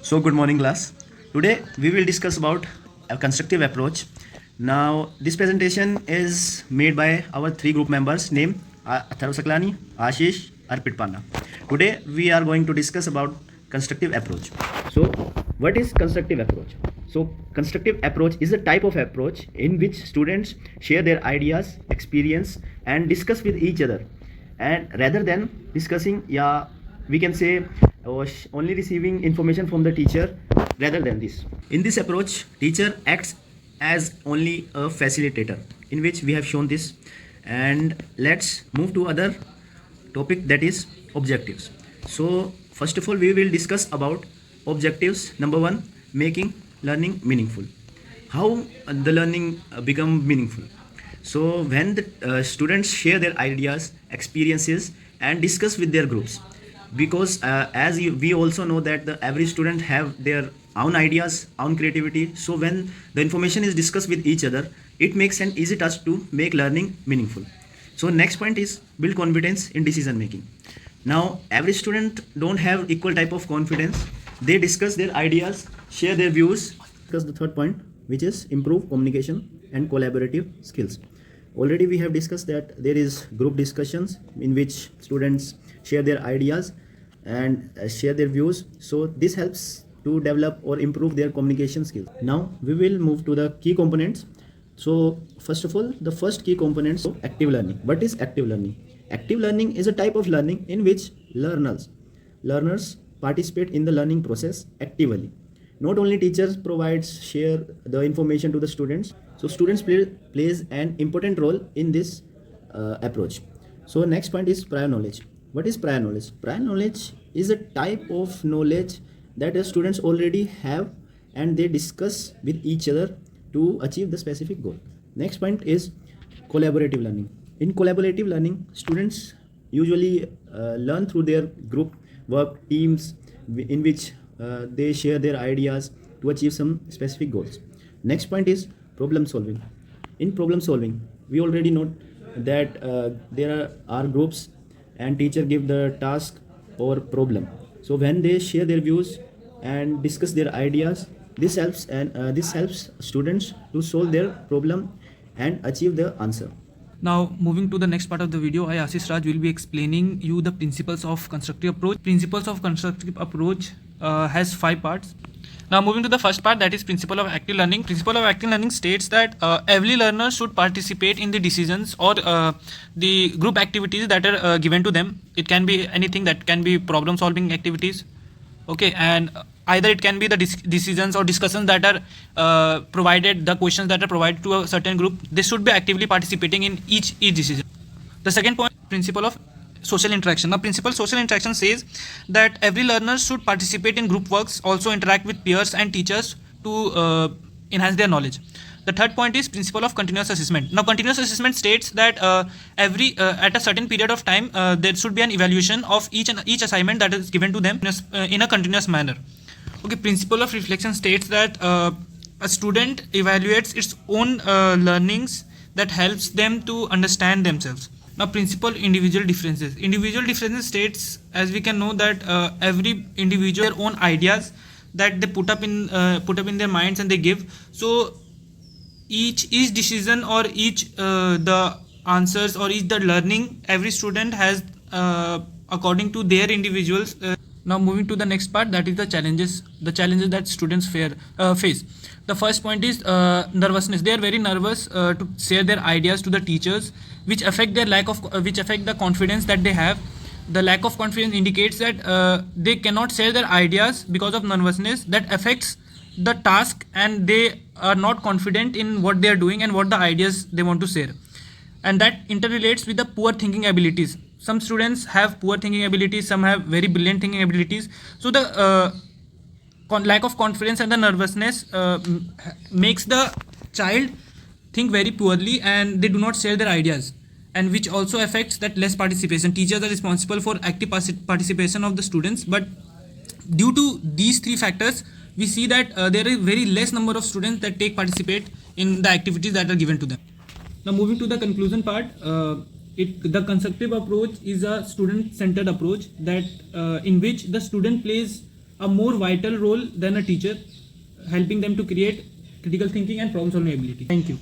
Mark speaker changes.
Speaker 1: So good morning class. Today we will discuss about a constructive approach. Now this presentation is made by our three group members named Atharv Saklani, Ashish, Arpit Panda. Today we are going to discuss about constructive approach. So what is constructive approach? So constructive approach is a type of approach in which students share their ideas, experience and discuss with each other. And rather than discussing, we can say only receiving information from the teacher rather than this. In this approach, teacher acts as only a facilitator, in which we have shown this. And let's move to other topic, that is objectives. So first of all, we will discuss about objectives. Number one, making learning meaningful. How the learning become meaningful? So when the students share their ideas, experiences and discuss with their groups, because we also know that every student have their own ideas, own creativity. So when the information is discussed with each other, it makes an easy task to make learning meaningful. So next point is build confidence in decision making. Now every student don't have equal type of confidence. They discuss their ideas, share their views. Discuss the third point, which is improve communication and collaborative skills. Already we have discussed that there is group discussions in which students share their ideas and share their views. So this helps to develop or improve their communication skills. Now we will move to the key components. So first of all, the first key component is active learning. What is active learning? Active learning is a type of learning in which learners participate in the learning process actively. Not only teachers share the information to the students. So students plays an important role in this approach. So next point is prior knowledge. What is prior knowledge? Prior knowledge is a type of knowledge that the students already have and they discuss with each other to achieve the specific goal. Next point is collaborative learning. In collaborative learning, students usually learn through their group work, teams in which they share their ideas to achieve some specific goals. Next point is problem solving. In problem solving, we already know that there are groups and teacher give the task or problem. So when they share their views and discuss their ideas, this helps students to solve their problem and achieve the answer.
Speaker 2: Now moving to the next part of the video, I, Ashish Raj, will be explaining you the principles of constructive approach. Principles of constructive approach has 5 parts. Now moving to the first part, that is principle of active learning. Principle of active learning states that every learner should participate in the decisions or the group activities that are given to them. It can be anything, that can be problem solving activities, okay, and either it can be the decisions or discussions that are provided, the questions that are provided to a certain group. They should be actively participating in each decision. The second point, principle of social interaction. Now principle social interaction says that every learner should participate in group works, also interact with peers and teachers to enhance their knowledge. The third point is principle of continuous assessment. Now continuous assessment states that at a certain period of time there should be an evaluation of each assignment that is given to them in a continuous manner. Okay, principle of reflection states that a student evaluates its own learnings that helps them to understand themselves. Now principle individual differences. Individual differences states, as we can know, that every individual their own ideas that they put up in their minds and they give. So each decision or each the answers or each the learning every student has according to their individuals. Now moving to the next part, that is the challenges that students face. The first point is nervousness. They are very nervous to share their ideas to the teachers, which affect the confidence that they have. The lack of confidence indicates that they cannot share their ideas because of nervousness. That affects the task and they are not confident in what they are doing and what the ideas they want to share. And that interrelates with the poor thinking abilities. Some students have poor thinking abilities, some have very brilliant thinking abilities. So the lack of confidence and the nervousness makes the child think very poorly and they do not share their ideas, and which also affects that less participation. Teachers are responsible for active participation of the students, but due to these 3 factors, we see that there is very less number of students that participate in the activities that are given to them. Now moving to the conclusion part, the constructive approach is a student-centered approach that in which the student plays a more vital role than a teacher, helping them to create critical thinking and problem solving ability. Thank you.